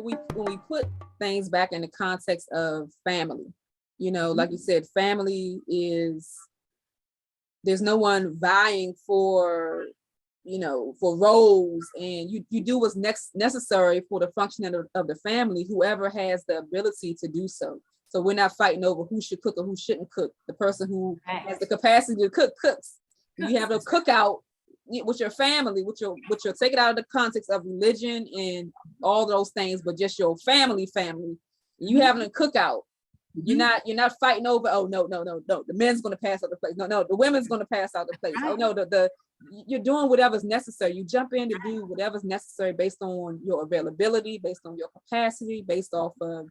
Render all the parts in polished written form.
when we put things back in the context of family, like you said, family is, there's no one vying for for roles, and you do what's necessary for the functioning of the family, whoever has the ability to do so. So we're not fighting over who should cook or who shouldn't cook. The person who has the capacity to cook cooks. You have a cookout with your family, with your take it out of the context of religion and all those things, but just your family. You having a cookout. You're not fighting over, oh no, the men's going to pass out the plate. No, the women's going to pass out the plate. Oh no, you're doing whatever's necessary. You jump in to do whatever's necessary based on your availability, based on your capacity, based off of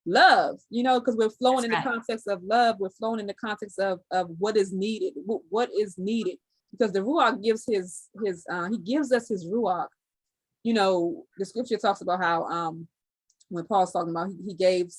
love, because we're flowing in the context of love. We're flowing in the context of what is needed, because the Ruach gives he gives us his Ruach. The scripture talks about how when Paul's talking about he gave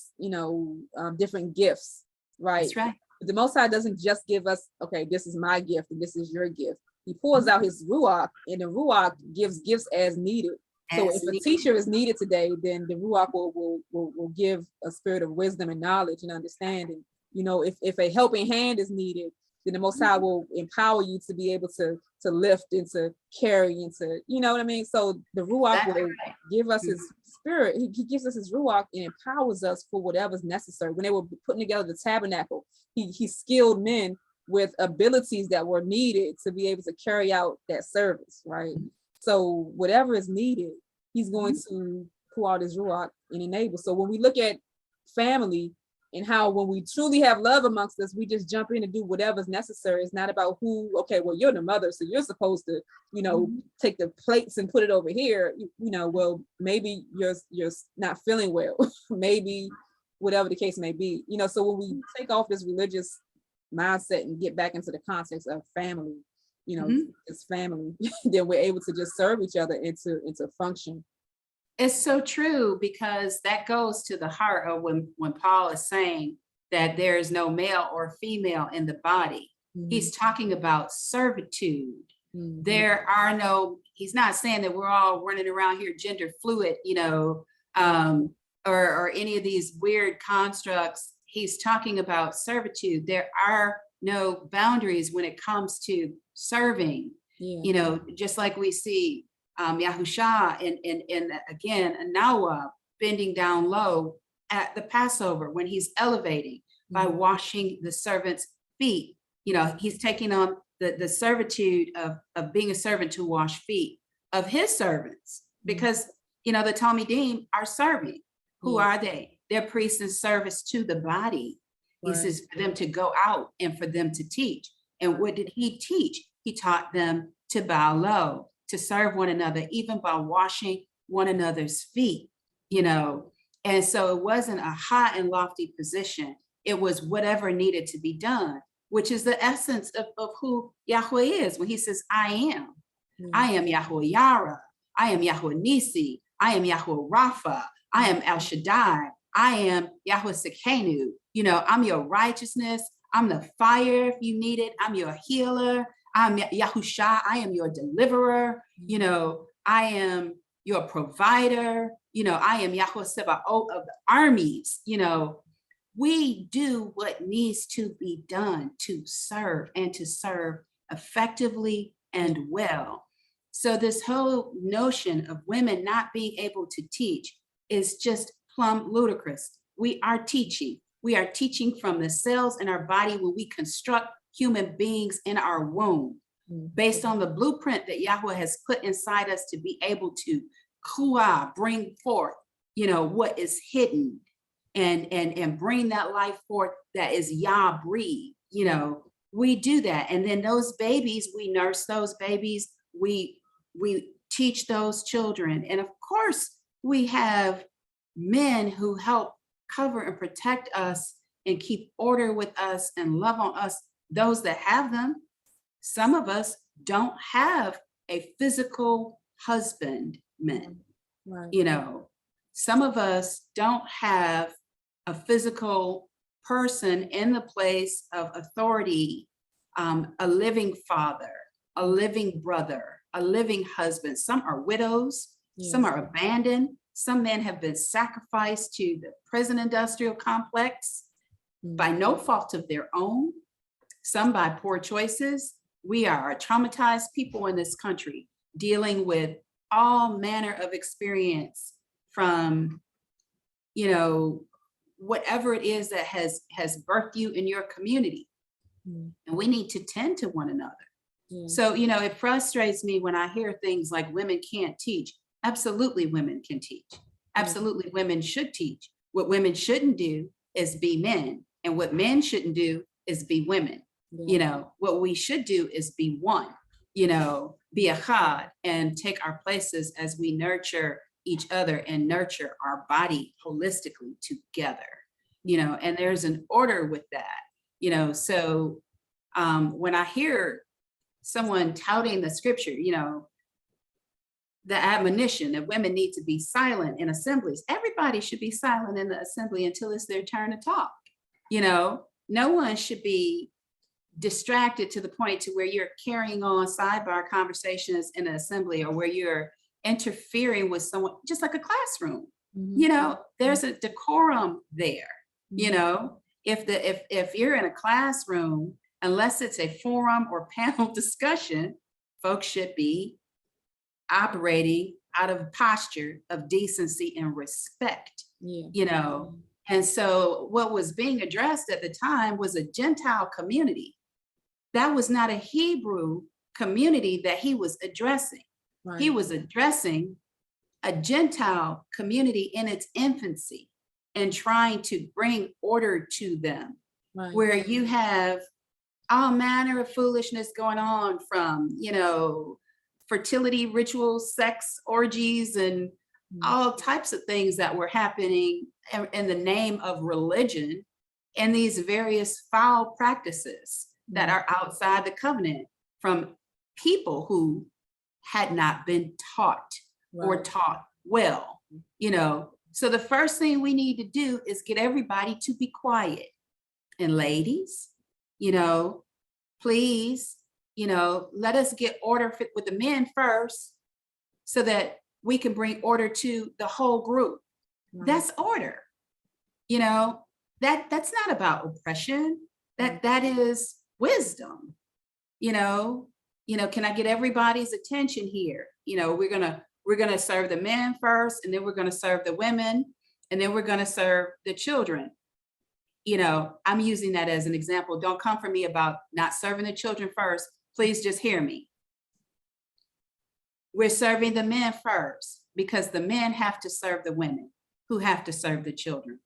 different gifts, right? That's right. But the Most High doesn't just give us, okay, this is my gift and this is your gift. He pours out his Ruach, and the Ruach gives gifts as needed. So if a teacher is needed today, then the Ruach will give a spirit of wisdom and knowledge and understanding. If a helping hand is needed, then the Most High will empower you to be able to lift and to carry and to, you know what I mean? So the Ruach will give us his spirit. He gives us his Ruach and empowers us for whatever's necessary. When they were putting together the tabernacle, he skilled men with abilities that were needed to be able to carry out that service, right? So whatever is needed, he's going to pour out his Ruach and enable. So when we look at family and how when we truly have love amongst us, we just jump in and do whatever's necessary. It's not about okay, well, you're the mother, so you're supposed to, take the plates and put it over here. Well, maybe you're not feeling well, maybe whatever the case may be. So when we take off this religious mindset and get back into the context of family, it's family, then we're able to just serve each other and to function. It's so true, because that goes to the heart of when Paul is saying that there is no male or female in the body. He's talking about servitude. He's not saying that we're all running around here gender fluid, or any of these weird constructs. He's talking about servitude. There are no boundaries when it comes to serving, just like we see Yahusha and again, Noah bending down low at the Passover when he's elevating by washing the servants' feet. He's taking on the servitude of being a servant to wash feet of his servants, because, the Talmidim are serving. Who are they? They're priests in service to the body. He says for them to go out and for them to teach. And what did he teach? He taught them to bow low, to serve one another, even by washing one another's feet, And so it wasn't a high and lofty position. It was whatever needed to be done, which is the essence of who Yahweh is. When he says, I am. I am Yahweh Yara. I am Yahweh Nisi. I am Yahweh Rapha. I am El Shaddai. I am Yahweh Sekenu. I'm your righteousness. I'm the fire if you need it. I'm your healer. I'm Yahusha. I am your deliverer. I am your provider. I am Yahweh Sebaot of the armies. We do what needs to be done to serve, and to serve effectively and well. So this whole notion of women not being able to teach is just plumb ludicrous. We are teaching. We are teaching from the cells in our body when we construct human beings in our womb, based on the blueprint that Yahweh has put inside us to be able to bring forth, what is hidden, and bring that life forth that is Yah breathed. We do that. And then those babies, we nurse those babies, we teach those children. And of course, we have men who help cover and protect us and keep order with us and love on us, those that have them. Some of us don't have a physical husbandman. Some of us don't have a physical person in the place of authority, a living father, a living brother, a living husband. Some are widows, some are abandoned, Some men have been sacrificed to the prison industrial complex by no fault of their own, some by poor choices. We are traumatized people in this country dealing with all manner of experience from, whatever it is that has birthed you in your community. And we need to tend to one another. So, it frustrates me when I hear things like women can't teach. Absolutely, women can teach. Absolutely, women should teach. What women shouldn't do is be men. And what men shouldn't do is be women. What we should do is be one, be echad, and take our places as we nurture each other and nurture our body holistically together, and there's an order with that, so when I hear someone touting the scripture, the admonition that women need to be silent in assemblies, everybody should be silent in the assembly until it's their turn to talk. No one should be distracted to the point to where you're carrying on sidebar conversations in an assembly, or where you're interfering with someone, just like a classroom. There's a decorum there. If you're in a classroom, unless it's a forum or panel discussion, folks should be operating out of a posture of decency and respect. And so what was being addressed at the time was a Gentile community. That was not a Hebrew community that he was addressing. Right. He was addressing a Gentile community in its infancy and trying to bring order to them, right, where you have all manner of foolishness going on from, fertility rituals, sex orgies, and all types of things that were happening in the name of religion, and these various foul practices that are outside the covenant from people who had not been taught, right, or taught well, So the first thing we need to do is get everybody to be quiet. And ladies, please, let us get order with the men first so that we can bring order to the whole group. Right. That's order. That's not about oppression. That is wisdom. Can I get everybody's attention here? We're gonna serve the men first, and then we're gonna serve the women, and then we're gonna serve the children. I'm using that as an example. Don't come for me about not serving the children first. Please just hear me. We're serving the men first because the men have to serve the women who have to serve the children.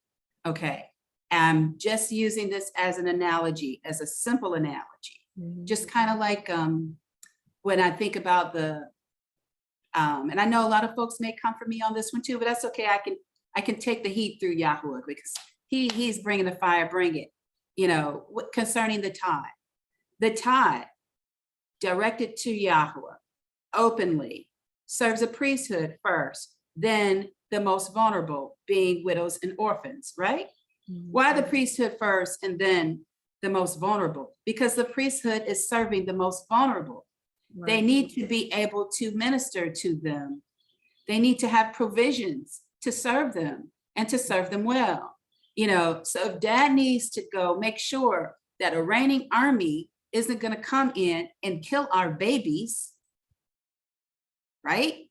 Okay. I'm just using this as an analogy, as a simple analogy. Just kind of like when I think about and I know a lot of folks may come for me on this one too, but that's okay. I can take the heat through Yahuwah because he's bringing the fire, bring it. Concerning the tithe. The tithe directed to Yahuwah openly serves a priesthood first, then the most vulnerable, being widows and orphans, right? Why the priesthood first and then the most vulnerable? Because the priesthood is serving the most vulnerable. Right. They need to be able to minister to them. They need to have provisions to serve them and to serve them well. So if dad needs to go make sure that a reigning army isn't going to come in and kill our babies, right?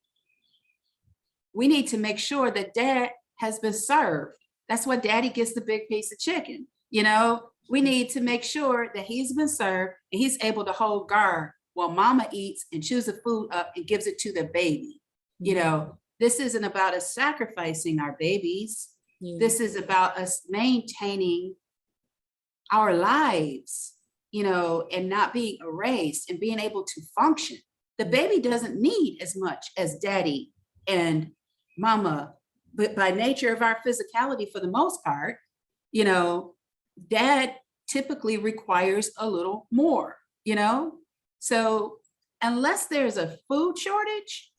We need to make sure that dad has been served. That's why daddy gets the big piece of chicken. We need to make sure that he's been served and he's able to hold guard while mama eats and chews the food up and gives it to the baby. This isn't about us sacrificing our babies. This is about us maintaining our lives, and not being erased and being able to function. The baby doesn't need as much as daddy and mama, but by nature of our physicality, for the most part, dad typically requires a little more, So unless there's a food shortage,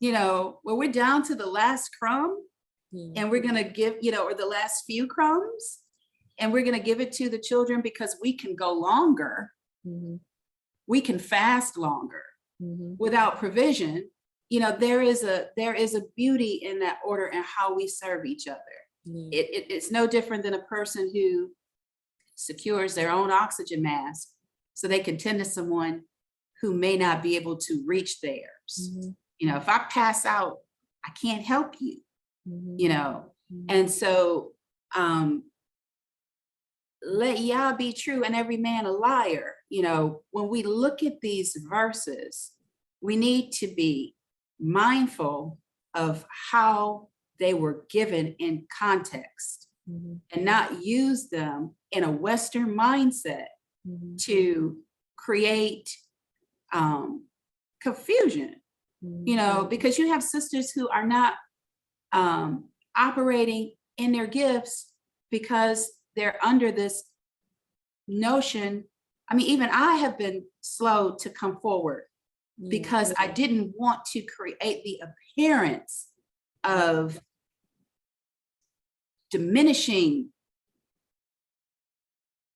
where we're down to the last crumb, and we're going to give, or the last few crumbs, and we're going to give it to the children because we can go longer. We can fast longer without provision. you know, there is a beauty in that order and how we serve each other. It's no different than a person who secures their own oxygen mask so they can tend to someone who may not be able to reach theirs. You know, if I pass out, I can't help you, you know. And so let Yah be true and every man a liar. You know, when we look at these verses, we need to be mindful of how they were given in context and not use them in a Western mindset to create confusion, you know, because you have sisters who are not operating in their gifts because they're under this notion. I mean, even I have been slow to come forward because I didn't want to create the appearance of diminishing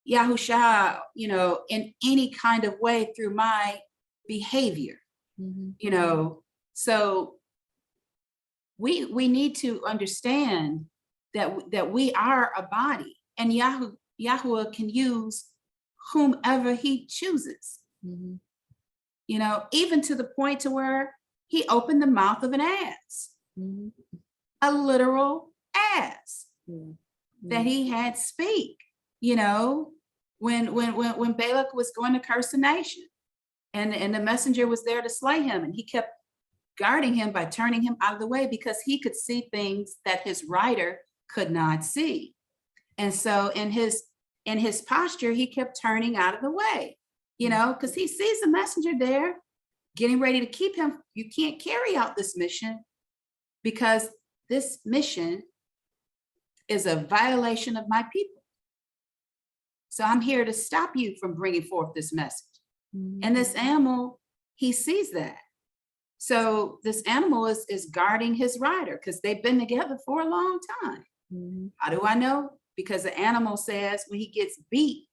Yahusha, you know, in any kind of way through my behavior, you know. So we need to understand that we are a body, and Yahuwah can use whomever he chooses, you know, even to the point to where he opened the mouth of an ass, a literal ass that he had speak, you know, when Balak was going to curse the nation, and the messenger was there to slay him, and he kept guarding him by turning him out of the way because he could see things that his rider could not see. And so in his posture, he kept turning out of the way, you know, because he sees the messenger there getting ready to keep him. You can't carry out this mission because this mission is a violation of my people. So I'm here to stop you from bringing forth this message. And this animal, he sees that. So this animal is guarding his rider because they've been together for a long time. How do I know? Because the animal says when he gets beat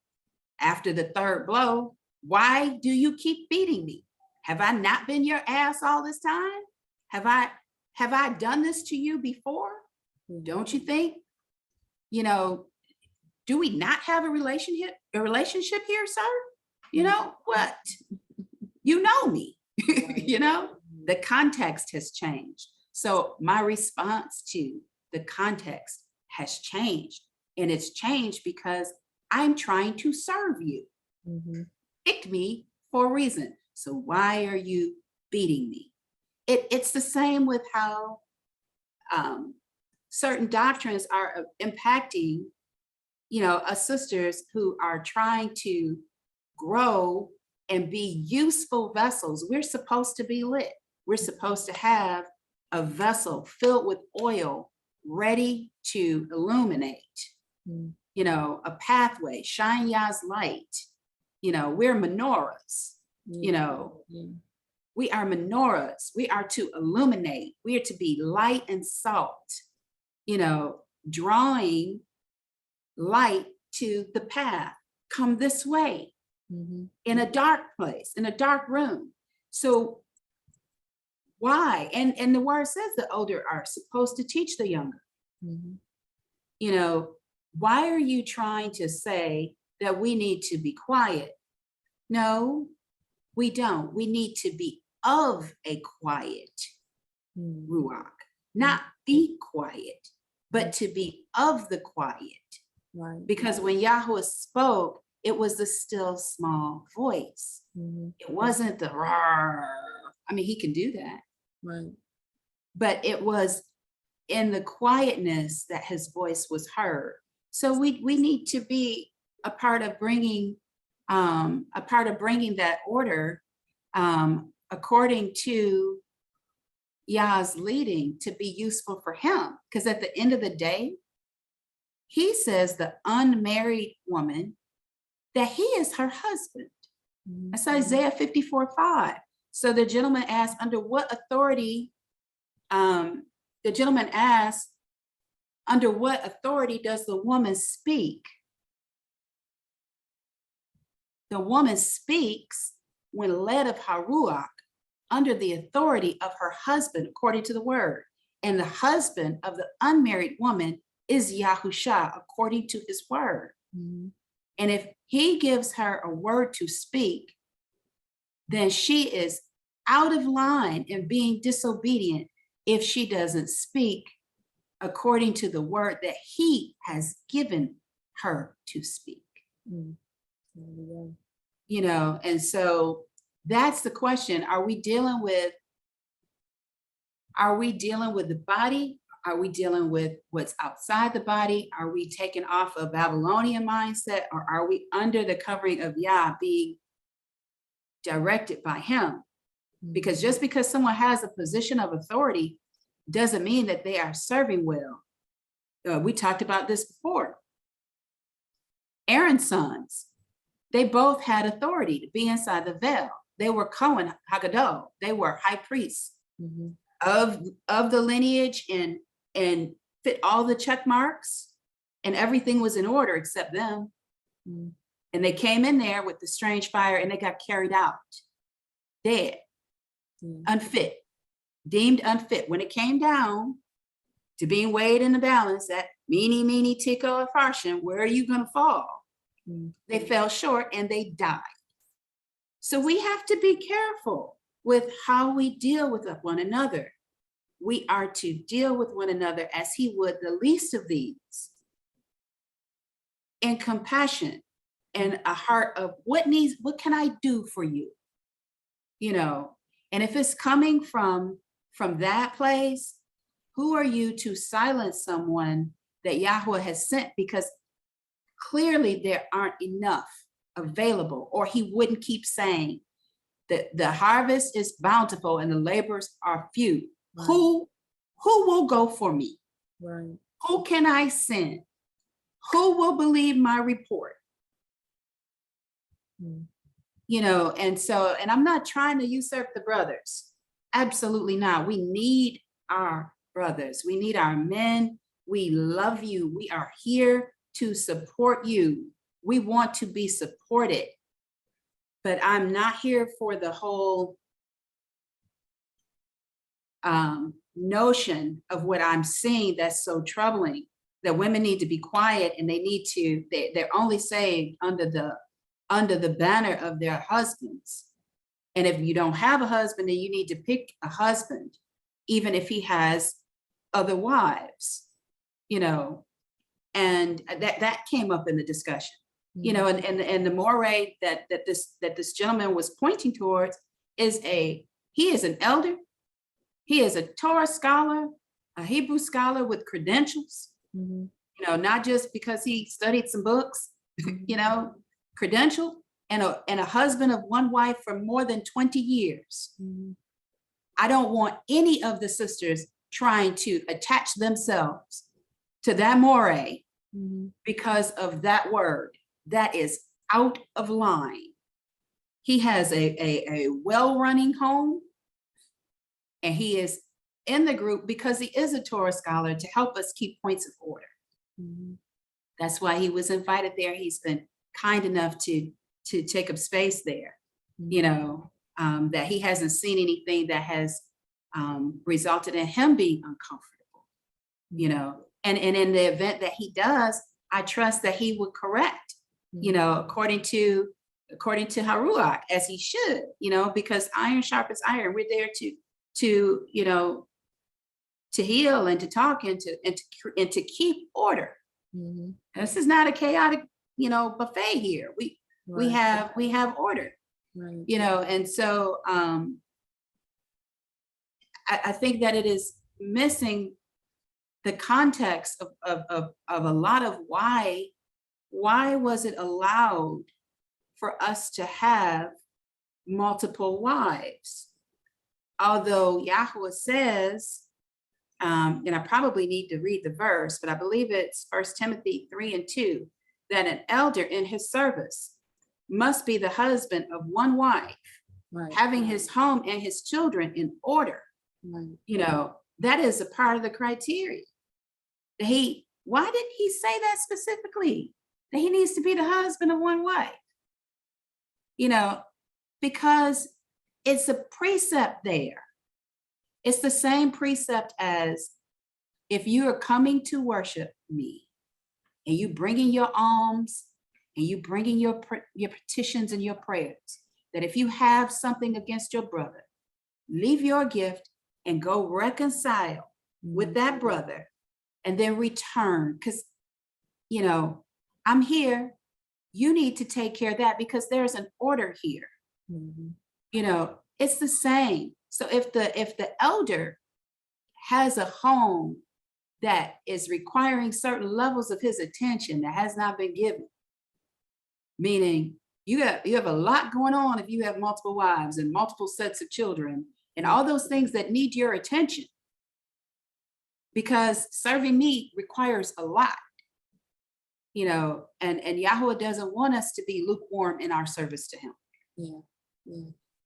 after the third blow, why do you keep beating me? Have I not been your ass all this time? Have I done this to you before? Don't you think? You know, do we not have a relationship here, sir? You know what? You know me. You know, the context has changed. So my response to the context has changed, and it's changed because I'm trying to serve you. Picked me for a reason. So why are you beating me? It's the same with how certain doctrines are impacting, you know, us sisters who are trying to grow and be useful vessels. We're supposed to be lit. We're supposed to have a vessel filled with oil ready to illuminate, you know, a pathway, shine Yah's light. You know, we're menorahs, you know, we are menorahs. We are to illuminate. We are to be light and salt, you know, drawing light to the path. Come this way. In a dark place, in a dark room. So why? And the word says the older are supposed to teach the younger. You know, why are you trying to say that we need to be quiet? No, we don't. We need to be of a quiet ruach, not be quiet, but to be of the quiet. Because when Yahweh spoke, it was the still small voice. It wasn't the roar. I mean, he can do that. But it was in the quietness that his voice was heard. So we need to be a part of bringing that order according to Yah's leading to be useful for him. Because at the end of the day, he says the unmarried woman, that he is her husband. That's Isaiah 54:5. So the gentleman asked, under what authority, does the woman speak? The woman speaks when led of Haruach, under the authority of her husband, according to the word. And the husband of the unmarried woman is Yahusha, according to his word. Mm-hmm. And if he gives her a word to speak, then she is out of line and being disobedient if she doesn't speak according to the word that he has given her to speak. Mm-hmm. You know, and so that's the question. Are we dealing with the body? Are we dealing with what's outside the body? Are we taking off a Babylonian mindset, or are we under the covering of Yah, being directed by him? Because just because someone has a position of authority doesn't mean that they are serving well. We talked about this before. Aaron's sons, they both had authority to be inside the veil. They were Cohen Haggadah. They were high priests of the lineage, and fit all the check marks, and everything was in order except them. And they came in there with the strange fire, and they got carried out dead, unfit, deemed unfit. When it came down to being weighed in the balance, that meeny, tickle, or farshin, where are you going to fall? They fell short and they died. So we have to be careful with how we deal with one another. We are to deal with one another as he would the least of these, in compassion and a heart of what can I do for you? You know, and if it's coming from that place, who are you to silence someone that Yahweh has sent? Because clearly there aren't enough available, or he wouldn't keep saying that the harvest is bountiful and the laborers are few. Right. Who will go for me? Right. Who can I send? Who will believe my report? You know, and I'm not trying to usurp the brothers. Absolutely not. We need our brothers. We need our men. We love you. We are here to support you. We want to be supported. But I'm not here for the whole notion of what I'm seeing that's so troubling, that women need to be quiet, and they're only saved under the banner of their husbands. And if you don't have a husband, then you need to pick a husband, even if he has other wives, you know. And that came up in the discussion, you know, and the moray that this gentleman was pointing towards is he is an elder, he is a Torah scholar, a Hebrew scholar with credentials, you know, not just because he studied some books, you know, credential, and a husband of one wife for more than 20 years. I don't want any of the sisters trying to attach themselves to that moray because of that word. That is out of line. He has a well-running home, and he is in the group because he is a Torah scholar to help us keep points of order. That's why he was invited there. He's been kind enough to take up space there, you know, that he hasn't seen anything that has resulted in him being uncomfortable, you know. And in the event that he does, I trust that he would correct, you know, according to Haruach, as he should, you know, because iron sharpens iron. We're there to you know, to heal and to talk and to keep order. This is not a chaotic, you know, buffet here. We have order, you know, and so I think that it is missing the context of a lot of why was it allowed for us to have multiple wives? Although Yahweh says, and I probably need to read the verse, but I believe it's 1 Timothy 3:2, that an elder in his service must be the husband of one wife, having his home and his children in order. You know, that is a part of the criteria. Why did he say that specifically? That he needs to be the husband of one wife? You know, because it's a precept there. It's the same precept as if you are coming to worship me and you bringing your alms and you bringing your petitions and your prayers, that if you have something against your brother, leave your gift and go reconcile with that brother and then return. Because, you know, I'm here. You need to take care of that because there's an order here. You know, it's the same. So if the elder has a home that is requiring certain levels of his attention that has not been given, meaning you have a lot going on if you have multiple wives and multiple sets of children and all those things that need your attention, because serving me requires a lot, you know, and Yahweh doesn't want us to be lukewarm in our service to him.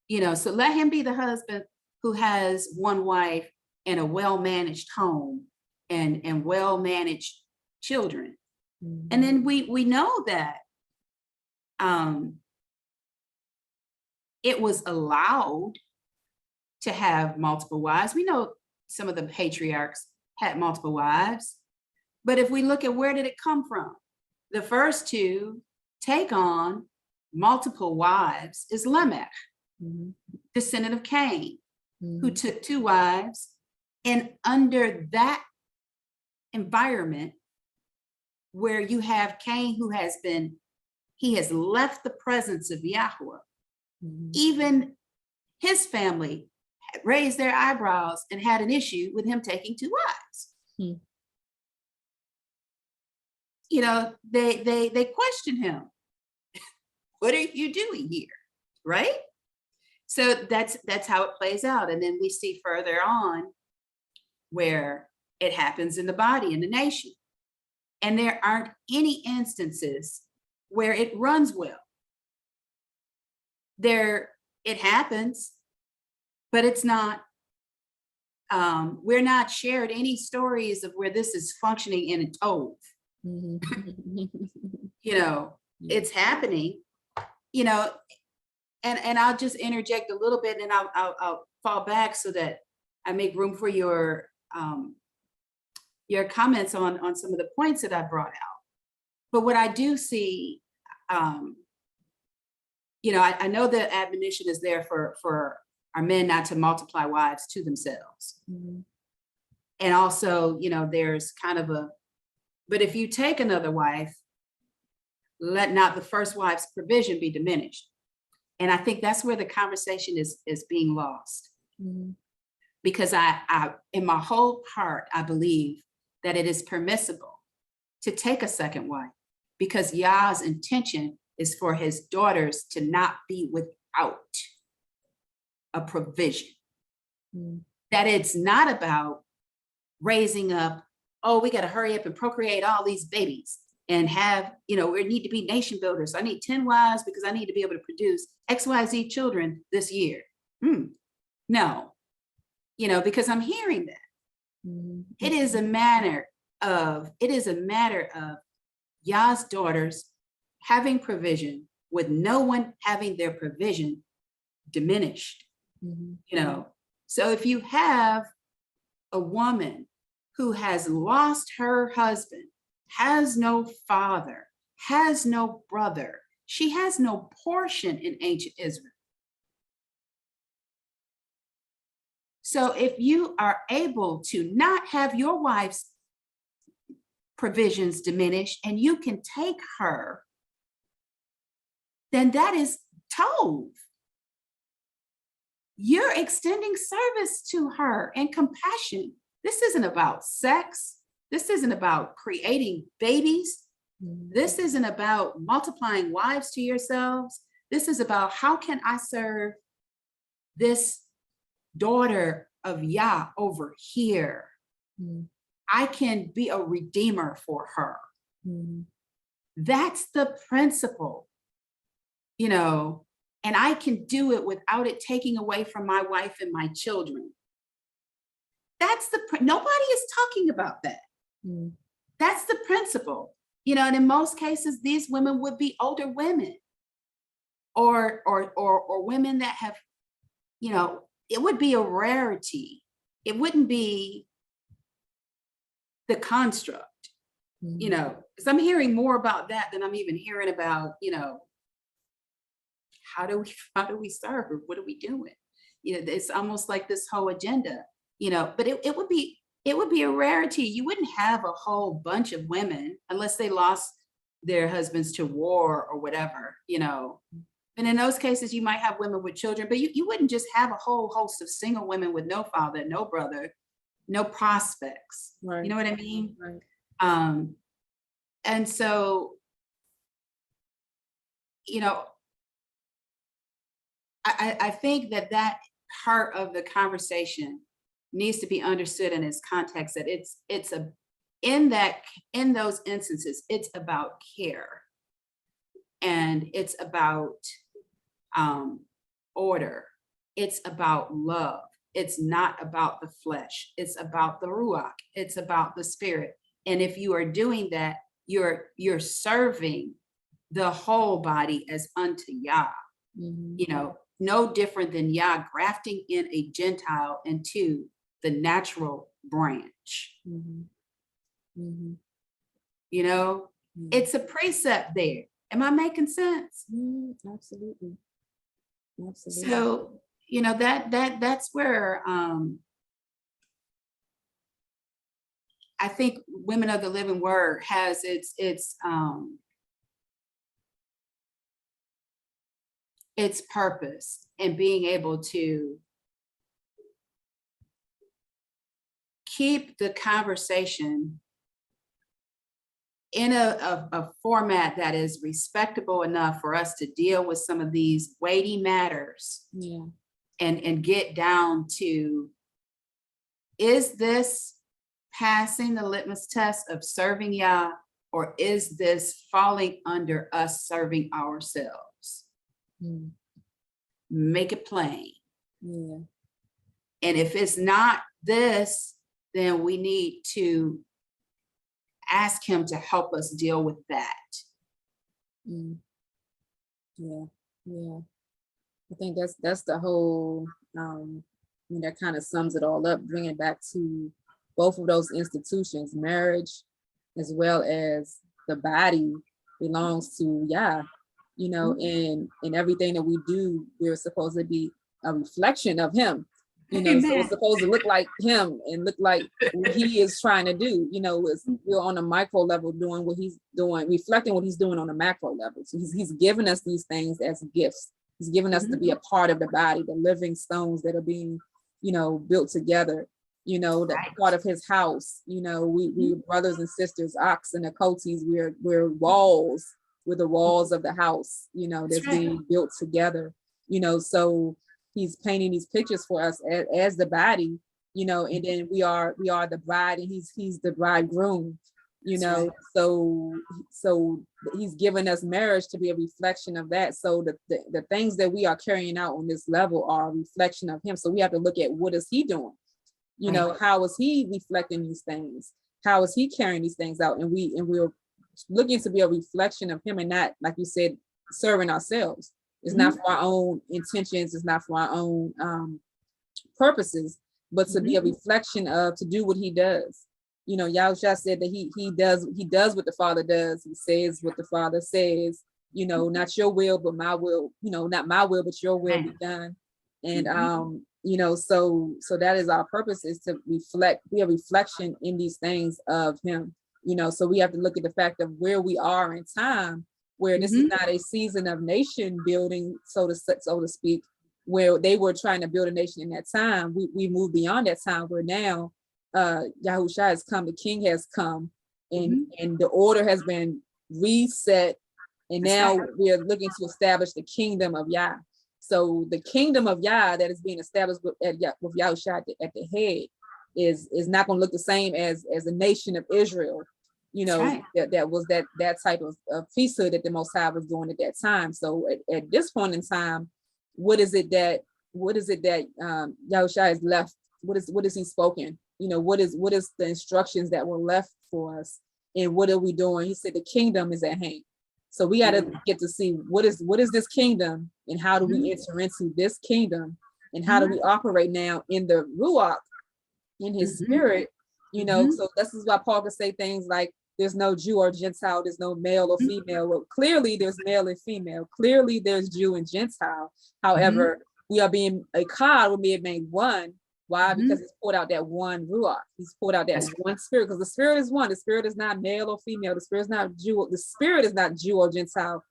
You know, so let him be the husband who has one wife and a well-managed home and well-managed children. And then we know that it was allowed to have multiple wives. We know some of the patriarchs had multiple wives, but if we look at where did it come from, the first to take on multiple wives is Lamech, descendant of Cain, who took 2 wives. And under that environment where you have Cain, who he has left the presence of Yahweh, even his family raised their eyebrows and had an issue with him taking 2 wives. You know, they questioned him. What are you doing here? Right? So that's how it plays out. And then we see further on where it happens in the body, in the nation. And there aren't any instances where it runs well. It happens, but it's not, we're not shared any stories of where this is functioning in a tove. You know, it's happening, you know, and I'll just interject a little bit and I'll fall back so that I make room for your comments on some of the points that I brought out. But what I do see, you know, I know the admonition is there for our men not to multiply wives to themselves. And also, you know, there's kind of but if you take another wife, let not the first wife's provision be diminished. And I think that's where the conversation is being lost. Because I, in my whole heart, I believe that it is permissible to take a second wife, because Yah's intention is for his daughters to not be without a provision. That it's not about raising up, oh, we got to hurry up and procreate all these babies and have, you know, we need to be nation builders. I need 10 wives because I need to be able to produce XYZ children this year. No, you know, because I'm hearing that. It is a matter of Yah's daughters having provision with no one having their provision diminished. You know, so if you have a woman who has lost her husband, has no father, has no brother, she has no portion in ancient Israel. So if you are able to not have your wife's provisions diminished and you can take her, then that is tov. You're extending service to her and compassion. This isn't about sex. This isn't about creating babies. This isn't about multiplying wives to yourselves. This is about how can I serve this daughter of Yah over here? I can be a redeemer for her. That's the principle, you know, and I can do it without it taking away from my wife and my children. That's nobody is talking about that. That's the principle, you know, and in most cases, these women would be older women or women that have you know, it would be a rarity. It wouldn't be the construct, you know, because I'm hearing more about that than I'm even hearing about, you know, how do we serve? What are we doing? You know, it's almost like this whole agenda, you know, but it would be a rarity. You wouldn't have a whole bunch of women unless they lost their husbands to war or whatever, you know. And in those cases, you might have women with children, but you wouldn't just have a whole host of single women with no father, no brother, no prospects. Right. You know what I mean? Right. And so, you know, I think that part of the conversation needs to be understood in its context, that in those instances, it's about care, and it's about order. It's about love. It's not about the flesh. It's about the ruach. It's about the spirit. And if you are doing that, you're serving the whole body as unto Yah. You know, no different than Yah grafting in a Gentile into the natural branch. You know, it's a precept there. Am I making sense? Absolutely. So, you know, that's where I think Women of the Living Word has its purpose in being able to keep the conversation in a format that is respectable enough for us to deal with some of these weighty matters. And get down to, is this passing the litmus test of serving Yah, or is this falling under us serving ourselves? Make it plain. And if it's not this, then we need to ask him to help us deal with that. I think that's the whole, that kind of sums it all up, bringing it back to both of those institutions. Marriage as well as the body belongs to Yah, you know, and everything that we do, we're supposed to be a reflection of him, you know. So it's supposed to look like him and look like what he is trying to do, you know. We're on a micro level doing what he's doing, reflecting what he's doing on a macro level. So he's given us these things as gifts. He's given us to be a part of the body, the living stones that are being, you know, built together, you know, that part of his house. You know, we brothers and sisters, ox and the coatis, we're walls. We're the walls of the house, you know, that's being built together, you know. So he's painting these pictures for us as the body, you know, and then we are the bride, and he's the bridegroom, you know. So he's given us marriage to be a reflection of that. So the things that we are carrying out on this level are a reflection of him. So we have to look at, what is he doing? You know, how is he reflecting these things? How is he carrying these things out? And we're looking to be a reflection of him, and not, like you said, serving ourselves. It's not for our own intentions. It's not for our own purposes, but to be a reflection of, to do what he does. You know, Yahushua said that he does what the Father does. He says what the Father says, you know, not your will, but my will, you know, not my will, but your will be done. And, you know, so that is our purpose, is to be a reflection in these things of him, you know. So we have to look at the fact of where we are in time, where this is not a season of nation building, so to speak, where they were trying to build a nation in that time. We moved beyond that time, where now Yahushua has come, the King has come, and the order has been reset, and now we are looking to establish the kingdom of Yah. So the kingdom of Yah that is being established with Yahushua at the head is not going to look the same as the nation of Israel. You know, that was that type of priesthood that the Most High was doing at that time. So at this point in time, what is it that Yahushua has left? What is he spoken? You know, what is the instructions that were left for us, and what are we doing? He said the kingdom is at hand. So we got to get to see what is this kingdom, and how do we enter into this kingdom, And how do we operate now in the Ruach, in his spirit? You know, so this is why Paul can say things like, there's no Jew or Gentile, there's no male or female. Well, clearly there's male and female. Clearly there's Jew and Gentile. However, we are being we're being made one. Why? Because he's poured out that one Ruach. He's poured out that one spirit, because the spirit is one. The spirit is not male or female. The spirit is not Jew. The spirit is not Jew or Gentile,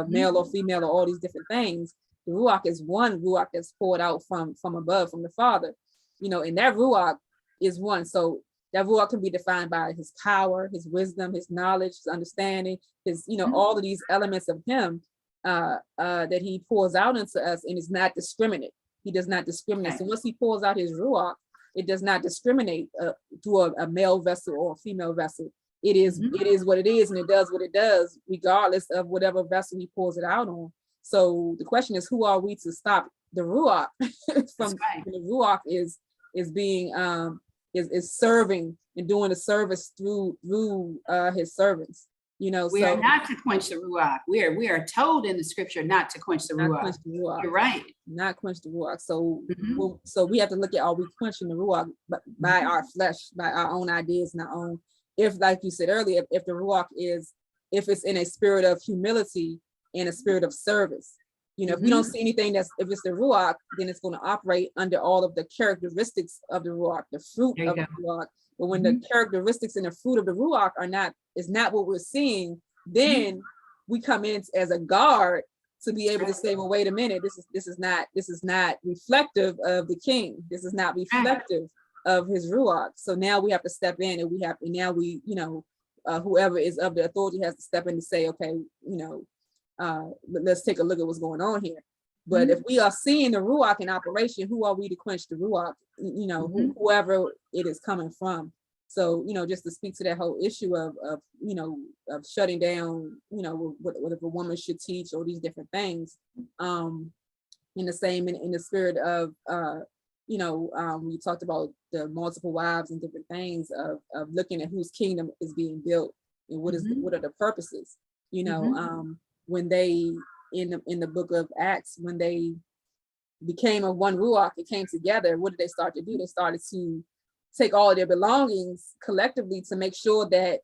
male or female, or all these different things. The Ruach is one Ruach that's poured out from above, from the Father. You know, and that Ruach is one. So that Ruach can be defined by his power, his wisdom, his knowledge, his understanding, his, you know, all of these elements of him that he pours out into us, and is not discriminate. He does not discriminate. So once he pours out his Ruach, it does not discriminate through a male vessel or a female vessel. It is what it is, and it does what it does, regardless of whatever vessel he pours it out on. So the question is, who are we to stop the Ruach from the Ruach is being is serving and doing the service through his servants. You know, we are not to quench the Ruach. We are told in the scripture not to quench the Ruach. You're right. Not quench the Ruach. So so we have to look at, are we quenching the Ruach by our flesh, by our own ideas and our own, if, like you said earlier, if the Ruach is, if it's in a spirit of humility and a spirit of service. You know, if we don't see anything if it's the Ruach, then it's going to operate under all of the characteristics of the Ruach, the fruit of the Ruach. But when the characteristics and the fruit of the Ruach is not what we're seeing, then we come in as a guard to be able to say, well, wait a minute, this is not reflective of the king. This is not reflective of his Ruach. So now we have to step in, and whoever is of the authority has to step in to say, okay, you know, let's take a look at what's going on here. But if we are seeing the Ruach in operation, who are we to quench the Ruach? You know, whoever it is coming from. So, you know, just to speak to that whole issue of shutting down, you know, what if a woman should teach, or these different things, in the spirit of, we talked about the multiple wives and different things of looking at whose kingdom is being built and what are the purposes, you know, when they, in the book of Acts, when they became of one Ruach, it came together. What did they start to do? They started to take all of their belongings collectively to make sure that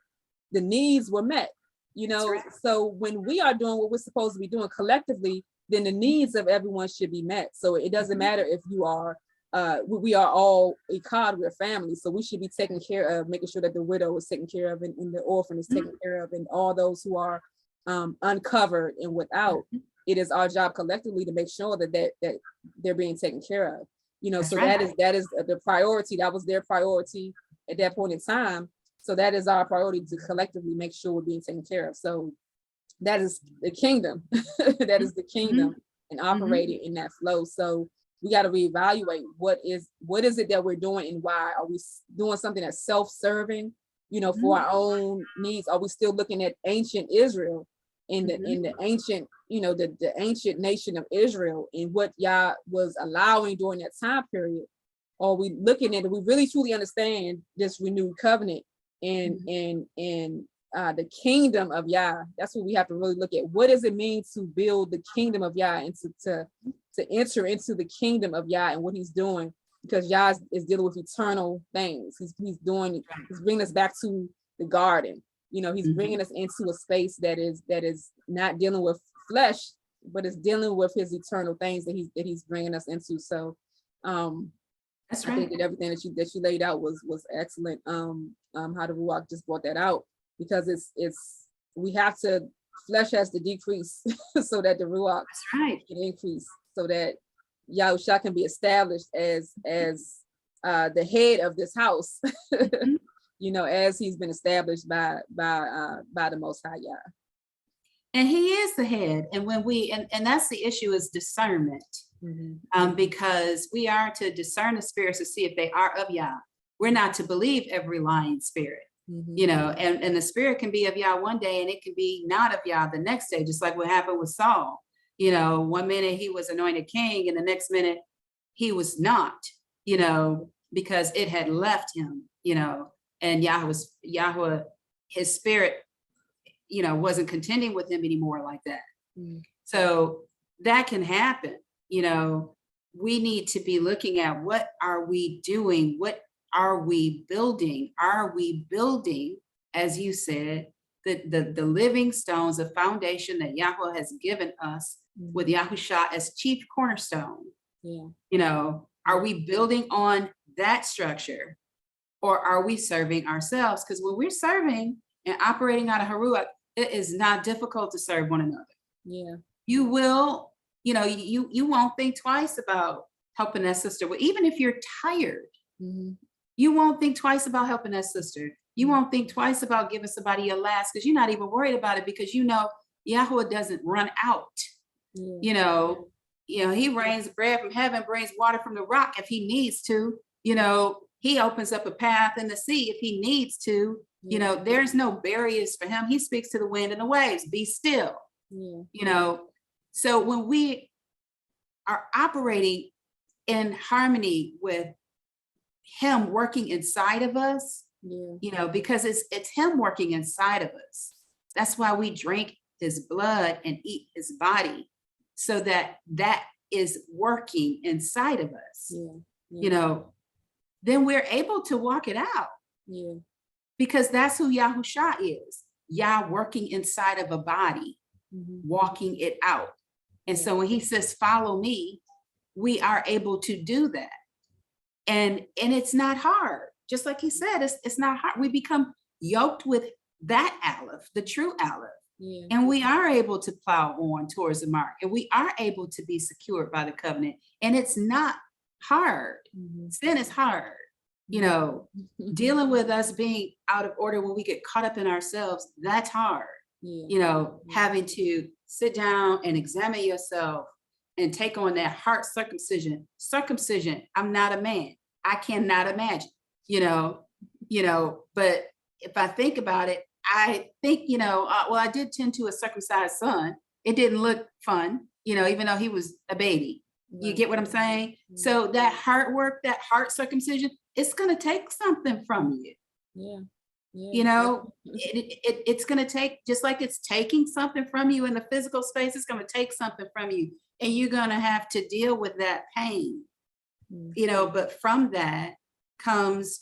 the needs were met. You know, so when we are doing what we're supposed to be doing collectively, then the needs of everyone should be met. So it doesn't matter if you are, we are all we're family. So we should be taken care of, making sure that the widow is taken care of, and the orphan is taken care of, and all those who are uncovered and without. It is our job collectively to make sure that they're being taken care of. You know, so that is the priority. That was their priority at that point in time. So that is our priority, to collectively make sure we're being taken care of. So that is the kingdom. That is the kingdom, and operating in that flow. So we got to reevaluate what is it that we're doing, and why are we doing something that's self-serving, you know, for our own needs? Are we still looking at ancient Israel in the ancient, you know, the ancient nation of Israel, and what Yah was allowing during that time period? Or are we looking at it? We really truly understand this renewed covenant and the kingdom of Yah? That's what we have to really look at. What does it mean to build the kingdom of Yah, and to enter into the kingdom of Yah and what he's doing? Because Yah is dealing with eternal things. He's bringing us back to the garden. You know, he's bringing us into a space that is not dealing with flesh, but is dealing with his eternal things that he's bringing us into. So, that's right. I think that everything that you laid out was excellent. How the Ruach just brought that out, because we have to, flesh has to decrease so that the Ruach can increase, so that Yahusha can be established as the head of this house. You know, as he's been established by the Most High Yah. And he is the head. And when and that's the issue, is discernment. Because we are to discern the spirits to see if they are of Yah. We're not to believe every lying spirit, you know, and the spirit can be of Yah one day, and it can be not of Yah the next day, just like what happened with Saul. You know, one minute he was anointed king, and the next minute he was not, you know, because it had left him, you know. And Yahweh, his spirit, you know, wasn't contending with him anymore like that. So that can happen, you know. we need to be looking at what are we doing? What are we building? Are we building, as you said, the living stones, the foundation that Yahweh has given us with Yahushua as chief cornerstone? Yeah. You know, are we building on that structure, or are we serving ourselves? Because when we're serving and operating out of Haruach, it is not difficult to serve one another. Yeah. You will, you know, you won't think twice about helping that sister. Well, even if you're tired, you won't think twice about helping that sister. You won't think twice about giving somebody your last, because you're not even worried about it, because you know Yahweh doesn't run out. You know, he rains bread from heaven, brings water from the rock if he needs to. You know, he opens up a path in the sea if he needs to. You know, there's no barriers for him. He speaks to the wind and the waves, be still. You know, so when we are operating in harmony with him working inside of us, you know, because it's him working inside of us. That's why we drink his blood and eat his body, so that is working inside of us. You know, then we're able to walk it out. Because that's who Yahusha is. Yah working inside of a body, walking it out. And so when he says, follow me, we are able to do that. And it's not hard. Just like he said, it's not hard. We become yoked with that Aleph, the true Aleph. And we are able to plow on towards the mark. And we are able to be secured by the covenant. And it's not hard. Sin is hard. You know, dealing with us being out of order when we get caught up in ourselves, that's hard. You know, having to sit down and examine yourself and take on that heart circumcision. I'm not a man. I cannot imagine, you know, but if I think about it, I think, you know, well, I did tend to a circumcised son. It didn't look fun, you know, even though he was a baby. You get what I'm saying? So that heart work, that heart circumcision, it's going to take something from you. You know, it's going to take, just like it's taking something from you in the physical space, it's going to take something from you. And you're going to have to deal with that pain, you know, but from that comes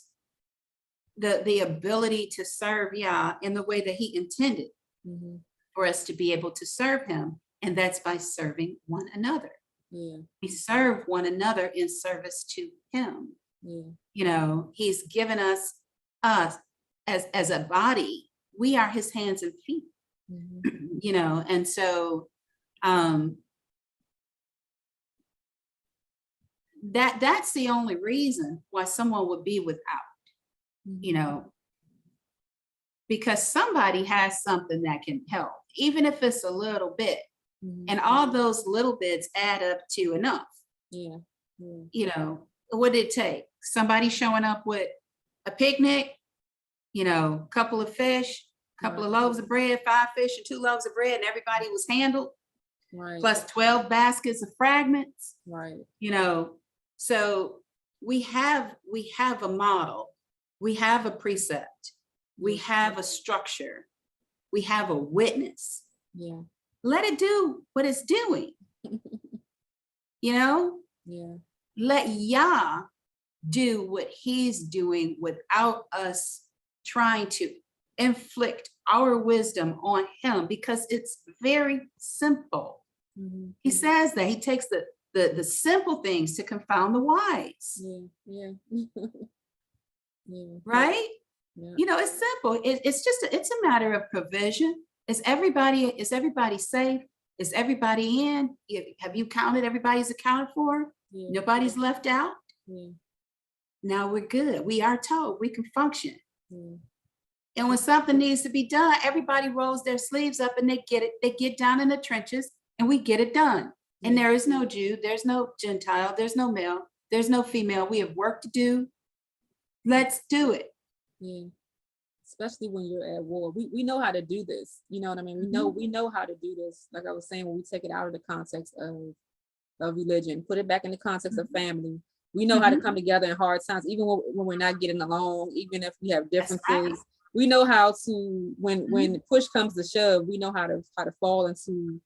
the ability to serve Yah in the way that he intended for us to be able to serve him. And that's by serving one another. We serve one another in service to him. You know, he's given us as a body. We are his hands and feet. You know, and so that's the only reason why someone would be without, you know, because somebody has something that can help, even if it's a little bit. And all those little bits add up to enough. You know, what did it take? Somebody showing up with a picnic, you know, a couple of fish, a couple of loaves of bread, 5 fish and 2 loaves of bread, and everybody was handled. Plus 12 baskets of fragments. You know, so we have a model, we have a precept, we have a structure, we have a witness. Let it do what it's doing. You know, let Yah do what he's doing without us trying to inflict our wisdom on him, because it's very simple. He says that he takes the simple things to confound the wise. Right? You know, it's simple. It's a matter of provision. Is everybody safe? Is everybody in? Have you counted everybody's accounted for? Nobody's left out. Now we're good. We are told we can function. And when something needs to be done, everybody rolls their sleeves up and they get it. They get down in the trenches and we get it done. And there is no Jew, there's no Gentile, there's no male, there's no female. We have work to do. Let's do it. Especially when you're at war. We know how to do this. You know what I mean? We know how to do this. Like I was saying, when we take it out of the context of religion, put it back in the context of family. We know how to come together in hard times, even when we're not getting along, even if we have differences. We know how to, when push comes to shove, we know how to fall into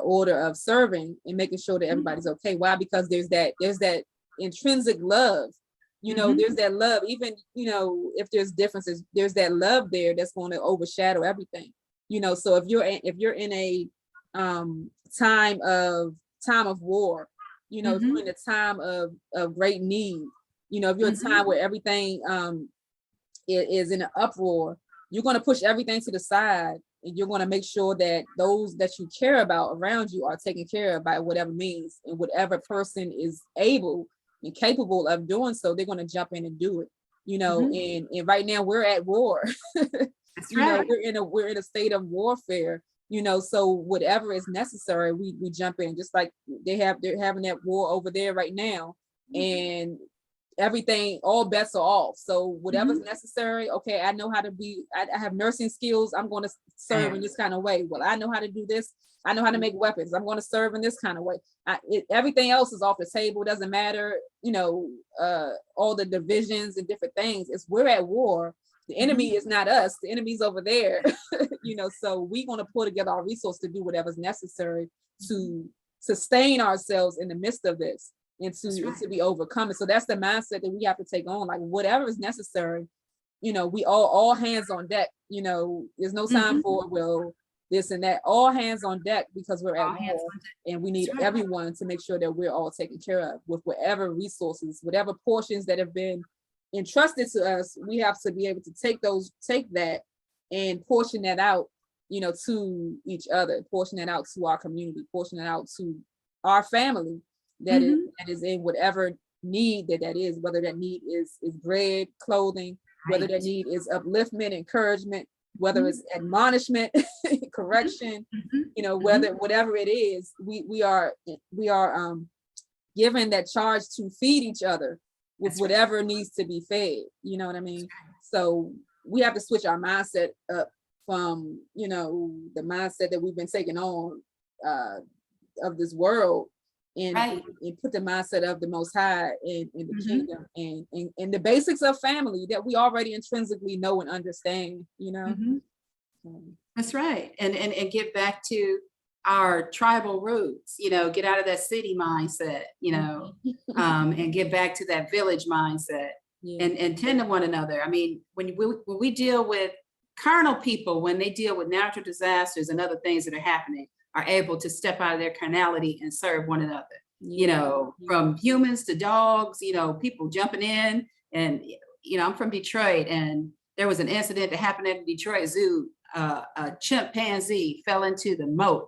order of serving and making sure that everybody's okay. Why? Because there's that intrinsic love. There's that love, even, if there's differences, there's that love there that's going to overshadow everything. So if you're in a time of war, if you're in a time of great need, if you're in a time where everything is in an uproar, you're going to push everything to the side, and you're going to make sure that those that you care about around you are taken care of by whatever means, and whatever person is able and capable of doing so, they're going to jump in and do it. And right now we're at war. That's right. We're in a state of warfare. So whatever is necessary, we jump in. Just like they're having that war over there right now, and everything, all bets are off. So whatever's necessary, okay, I know how to I have nursing skills, I'm going to serve in this kind of way. Well, I know how to do this, I know how to make weapons, I'm going to serve in this kind of way. Everything else is off the table. It doesn't matter, all the divisions and different things. We're at war. The enemy is not us, the enemy's over there. So we're going to pull together our resources to do whatever's necessary to sustain ourselves in the midst of this, and to be overcome. So that's the mindset that we have to take on. Like, whatever is necessary, we all hands on deck. There's no time for, well, this and that. All hands on deck, because we're at war, and we need everyone to make sure that we're all taken care of with whatever resources, whatever portions that have been entrusted to us. We have to be able to take that and portion that out, to each other, portion that out to our community, portion that out to our family that is in whatever need that is, whether that need is bread, clothing, whether that need is upliftment, encouragement, whether it's admonishment, correction, whatever it is, we are given that charge to feed each other with whatever needs to be fed. You know what I mean? So we have to switch our mindset up from, the mindset that we've been taking on of this world, and put the mindset of the Most High in the kingdom, and the basics of family that we already intrinsically know and understand. That's right. And get back to our tribal roots. Get out of that city mindset. And get back to that village mindset. And tend to one another. I mean, when we deal with carnal people, when they deal with natural disasters and other things that are happening, are able to step out of their carnality and serve one another, from humans to dogs, people jumping in. And, I'm from Detroit, and there was an incident that happened at the Detroit Zoo. A chimpanzee fell into the moat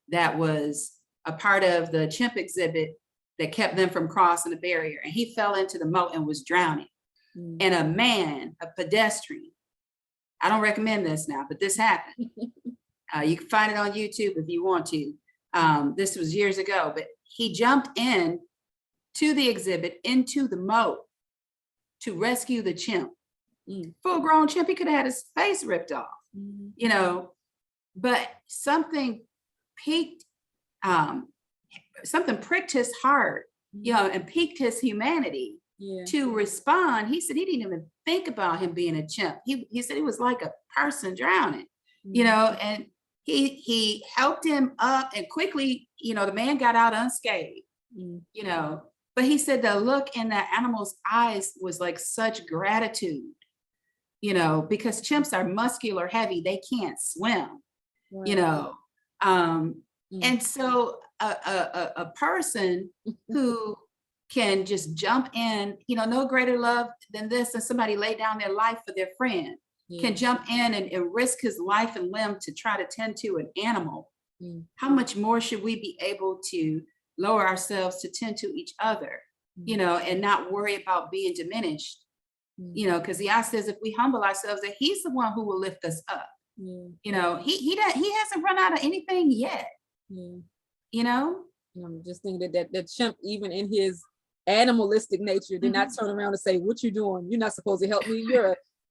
that was a part of the chimp exhibit that kept them from crossing the barrier. And he fell into the moat and was drowning. And a man, a pedestrian, I don't recommend this now, but this happened. You can find it on YouTube if you want to. This was years ago, but he jumped in to the exhibit, into the moat, to rescue the chimp. Full-grown chimp. He could have had his face ripped off, but something something pricked his heart, and piqued his humanity to respond. He said he didn't even think about him being a chimp. He said he was like a person drowning, and he helped him up, and quickly, the man got out unscathed, but he said the look in that animal's eyes was like such gratitude, because chimps are muscular, heavy, they can't swim, and so a person who can just jump in, no greater love than this, and somebody lay down their life for their friend, can jump in and risk his life and limb to try to tend to an animal. How much more should we be able to lower ourselves to tend to each other, and not worry about being diminished, because the eye says if we humble ourselves, that he's the one who will lift us up. He hasn't run out of anything yet. I'm just thinking that chimp, even in his animalistic nature, did not turn around and say, "What you doing? You're not supposed to help me.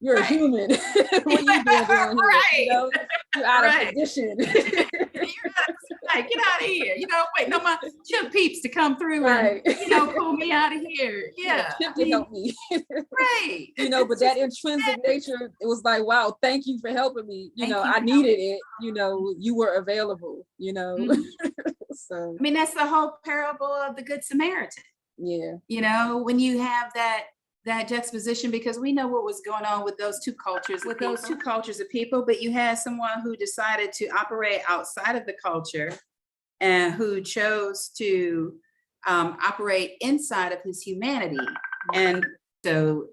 You're a human. What are you doing down here? You're out of position." like, get out of here. Waiting on my chip peeps to come through Right. and, pull me out of here. Yeah. Chip to help me. Right. But that intrinsic nature, it was like, wow, thank you for helping me. I needed it. You were available, So I mean, that's the whole parable of the Good Samaritan. Yeah. When you have that juxtaposition, because we know what was going on with those two cultures of people, but you had someone who decided to operate outside of the culture and who chose to operate inside of his humanity. And so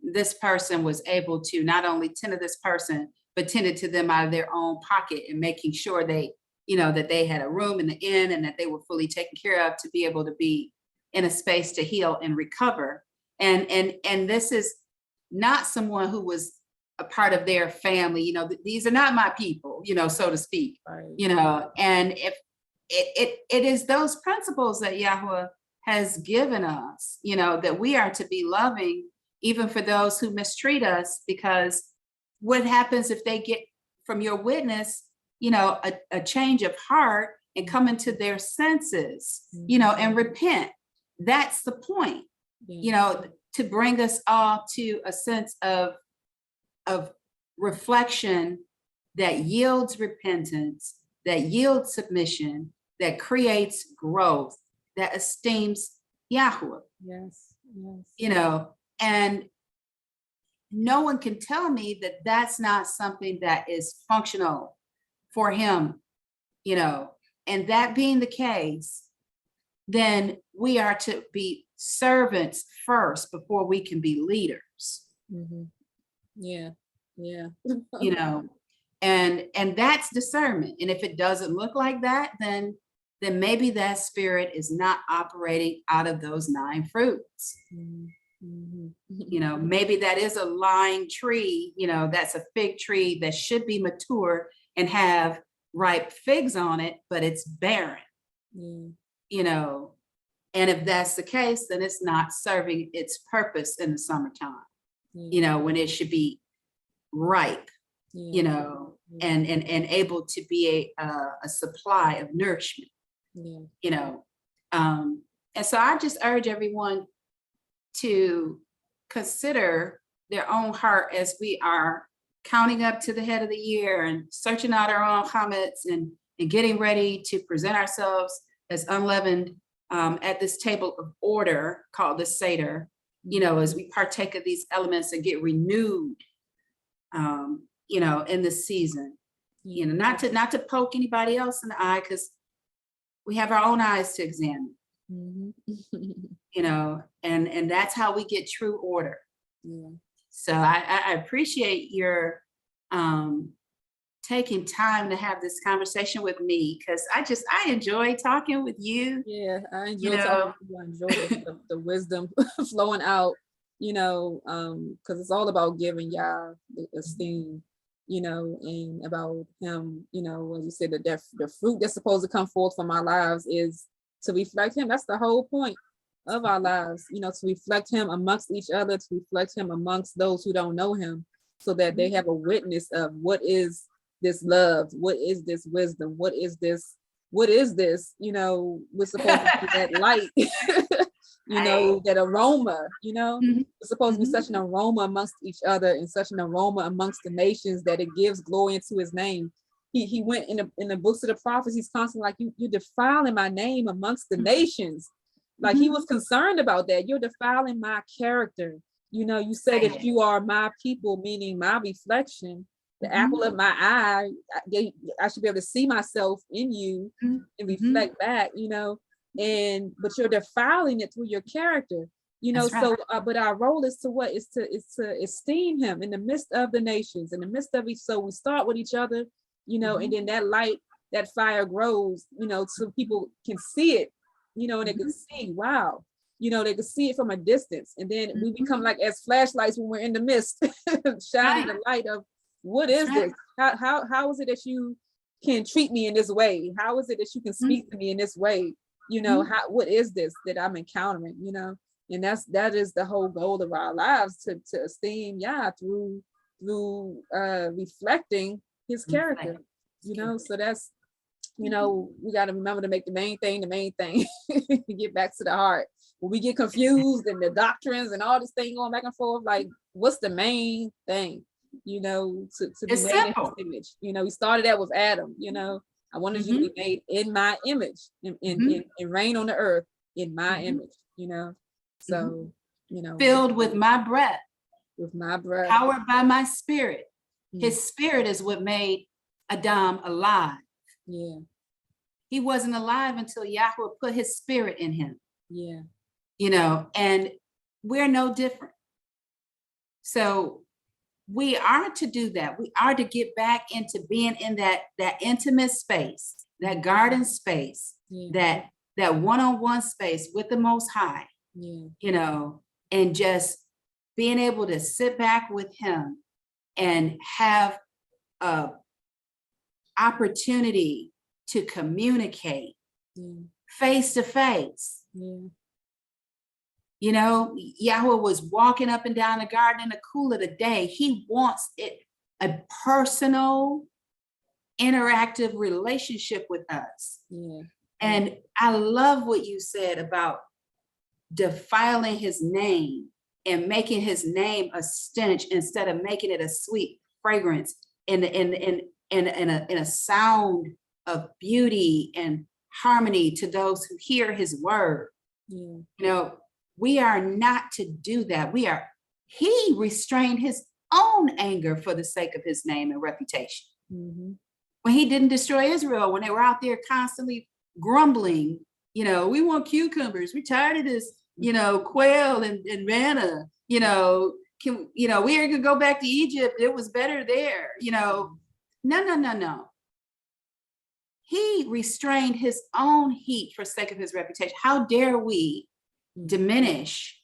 this person was able to not only tend to this person, but tended to them out of their own pocket and making sure that they had a room in the inn and that they were fully taken care of to be able to be in a space to heal and recover. And this is not someone who was a part of their family. These are not my people, so to speak. Right. And if it is those principles that Yahweh has given us, that we are to be loving, even for those who mistreat us, because what happens if they get from your witness, a change of heart and come into their senses, and repent. That's the point. To bring us all to a sense of reflection that yields repentance, that yields submission, that creates growth, that esteems Yahweh. Yes. And no one can tell me that that's not something that is functional for him, and that being the case, then we are to be servants first before we can be leaders. Mm-hmm. Yeah. And that's discernment. And if it doesn't look like that, then maybe that spirit is not operating out of those 9 fruits. Mm-hmm. Maybe that is a lying tree, that's a fig tree that should be mature and have ripe figs on it, but it's barren. And if that's the case, then it's not serving its purpose in the summertime, when it should be ripe, and able to be a supply of nourishment, and so I just urge everyone to consider their own heart as we are counting up to the head of the year and searching out our own comments and getting ready to present ourselves as unleavened at this table of order called the Seder, as we partake of these elements and get renewed, in the season, not to poke anybody else in the eye, because we have our own eyes to examine, and that's how we get true order. So I appreciate your taking time to have this conversation with me, because I enjoy talking with you. Yeah, I enjoy talking with you. I enjoy the wisdom flowing out, because it's all about giving Yah the esteem, and about him, as you said, the fruit that's supposed to come forth from our lives is to reflect him. That's the whole point of our lives, to reflect him amongst each other, to reflect him amongst those who don't know him, so that they have a witness of what is this love, what is this wisdom, what is this, we're supposed to be that light, that aroma, it's supposed to be such an aroma amongst each other and such an aroma amongst the nations that it gives glory into his name. He went in the books of the prophets, he's constantly like, you're defiling my name amongst the nations. Like he was concerned about that. You're defiling my character. You say that you are my people, meaning my reflection, the apple of my eye. I should be able to see myself in you and reflect back, but you're defiling it through your character, so but our role is to what? Is to esteem him in the midst of the nations, in the midst of each. So we start with each other, and then that light, that fire grows, so people can see it, and they can see, wow, they can see it from a distance. And then we become like as flashlights when we're in the mist, shining the light of what is this? How is it that you can treat me in this way? How is it that you can speak to me in this way? What is this that I'm encountering? And that is the whole goal of our lives, to esteem Yah through reflecting his character. So you know, we got to remember to make the main thing, get back to the heart. When we get confused and the doctrines and all this thing going back and forth, like, what's the main thing, you know, to be It's made in his simple. image? You know, we started that with Adam, you know, I wanted you to be made in my image and reign on the earth in my image, you know. So, you know, filled with my breath, powered by my spirit. His spirit is what made Adam alive. Yeah. He wasn't alive until Yahweh put his spirit in him. Yeah. You know, and we're no different. So we are to do that. We are to get back into being in that intimate space, that garden space, that one-on-one space with the Most High, you know, and just being able to sit back with him and have a opportunity to communicate face to face. You know, Yahweh was walking up and down the garden in the cool of the day. He wants a personal, interactive relationship with us. And I love what you said about defiling his name and making his name a stench instead of making it a sweet fragrance in a sound of beauty and harmony to those who hear his word. You know, we are not to do that. He restrained his own anger for the sake of his name and reputation. When he didn't destroy Israel, when they were out there constantly grumbling, you know, we want cucumbers, we're tired of this, you know, quail and manna, you know, we are gonna go back to Egypt, it was better there, you know. No. He restrained his own heat for sake of his reputation. How dare we diminish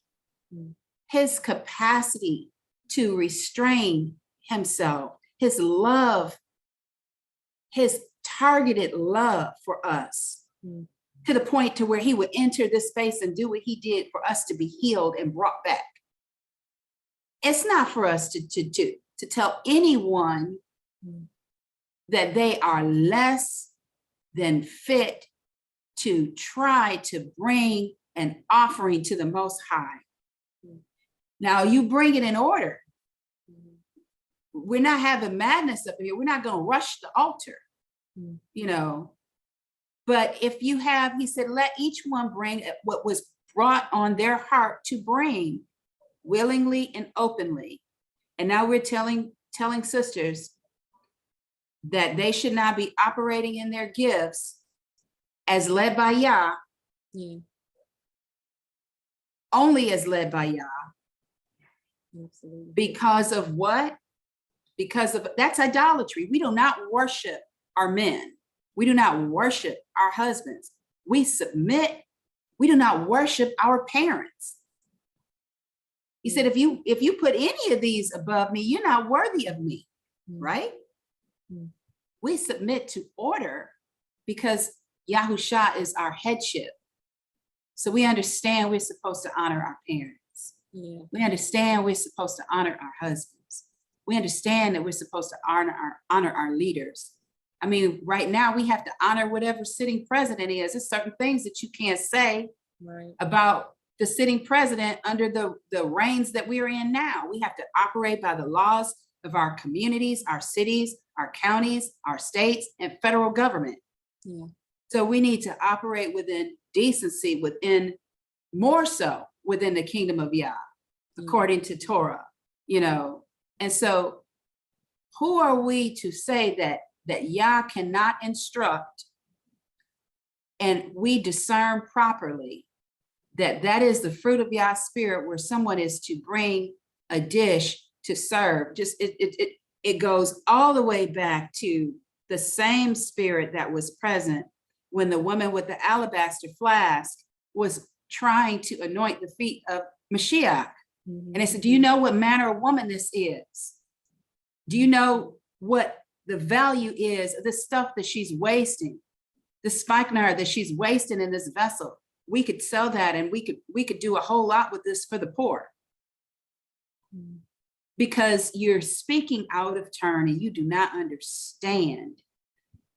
his capacity to restrain himself, his love, his targeted love for us, to the point to where he would enter this space and do what he did for us to be healed and brought back. It's not for us to tell anyone that they are less than fit to try to bring an offering to the Most High. Now you bring it in order. We're not having madness up here. We're not going to rush the altar, you know. But if you have, he said, let each one bring what was brought on their heart to bring, willingly and openly. And now we're telling sisters that they should not be operating in their gifts as led by Yah, only as led by Yah. Because of what? Because of, that's idolatry. We do not worship our men. We do not worship our husbands. We submit. We do not worship our parents. He said, if you put any of these above me, you're not worthy of me, right? We submit to order because Yahusha is our headship. So we understand we're supposed to honor our parents. We understand we're supposed to honor our husbands. We understand that we're supposed to honor our leaders. I mean, right now we have to honor whatever sitting president is. There's certain things that you can't say about the sitting president under the reigns that we're in now. We have to operate by the laws of our communities, our cities, our counties, our states, and federal government. So we need to operate within decency, more so within the kingdom of Yah, according to Torah, you know. And so who are we to say that Yah cannot instruct and we discern properly that is the fruit of Yah's spirit, where someone is to bring a dish to serve? Just it goes all the way back to the same spirit that was present when the woman with the alabaster flask was trying to anoint the feet of Mashiach. And they said, do you know what manner of woman this is? Do you know what the value is of this stuff that she's wasting, the spikenard that she's wasting in this vessel? We could sell that and we could do a whole lot with this for the poor. Because you're speaking out of turn and you do not understand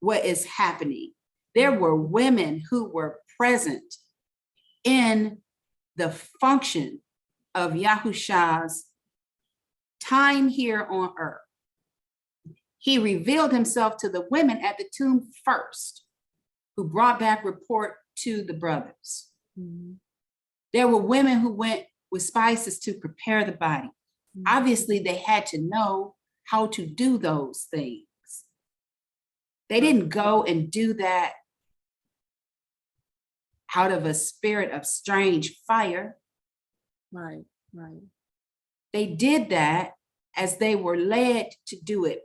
what is happening. There were women who were present in the function of Yahusha's time here on earth. He revealed himself to the women at the tomb first, who brought back report to the brothers. Mm-hmm. There were women who went with spices to prepare the body. Mm-hmm. Obviously, they had to know how to do those things. They didn't go and do that out of a spirit of strange fire. Right, right. They did that as they were led to do it.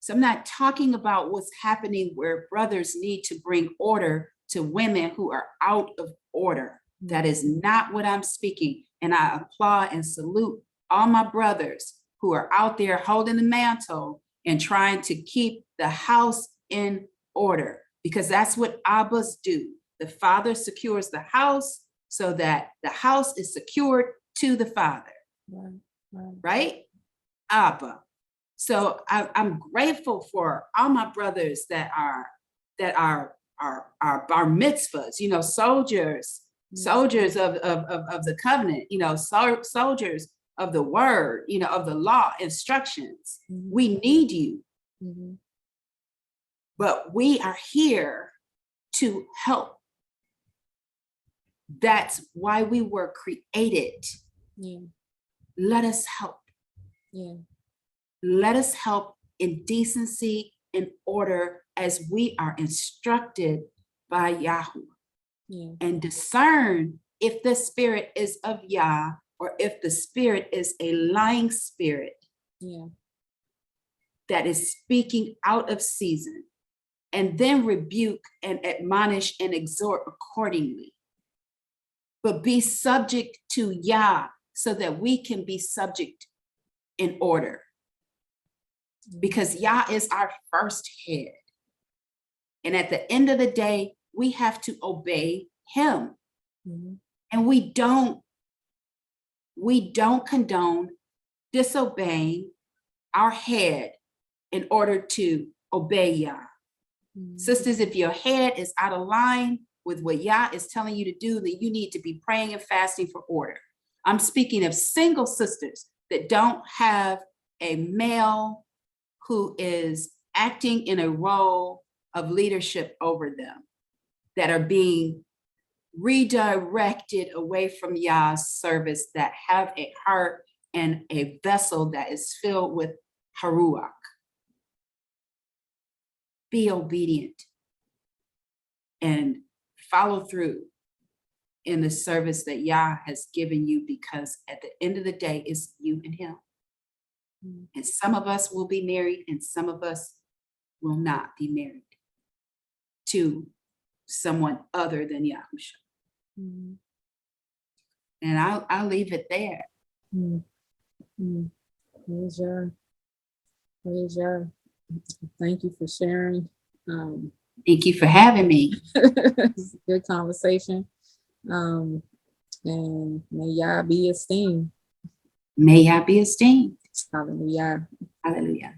So I'm not talking about what's happening where brothers need to bring order to women who are out of order. That is not what I'm speaking. And I applaud and salute all my brothers who are out there holding the mantle and trying to keep the house in order, because that's what Abbas do. The father secures the house so that the house is secured to the father. Right? Abba. So I'm grateful for all my brothers that are bar mitzvahs, you know, soldiers of the covenant, you know, soldiers of the word, you know, of the law instructions. Mm-hmm. We need you. Mm-hmm. But we are here to help. That's why we were created. Yeah. Let us help. Yeah. Let us help in decency and order as we are instructed by Yahweh. Yeah. And discern if the spirit is of Yah or if the spirit is a lying spirit. Yeah. That is speaking out of season, and then rebuke and admonish and exhort accordingly. But be subject to Yah so that we can be subject in order. Because Yah is our first head. And at the end of the day, we have to obey him. Mm-hmm. And we don't condone disobeying our head in order to obey Yah. Mm-hmm. Sisters, if your head is out of line with what Yah is telling you to do, then you need to be praying and fasting for order. I'm speaking of single sisters that don't have a male who is acting in a role of leadership over them, that are being redirected away from Yah's service, that have a heart and a vessel that is filled with Haruach. Be obedient and follow through in the service that Yah has given you, because at the end of the day, it's you and him. Mm-hmm. And some of us will be married and some of us will not be married to someone other than Yahusha. Mm-hmm. And I'll leave it there. Mm-hmm. Praise Yah. Praise Yah. Thank you for sharing. Thank you for having me. It's a good conversation. And may Yah be esteemed. May Yah be esteemed. Hallelujah. Hallelujah.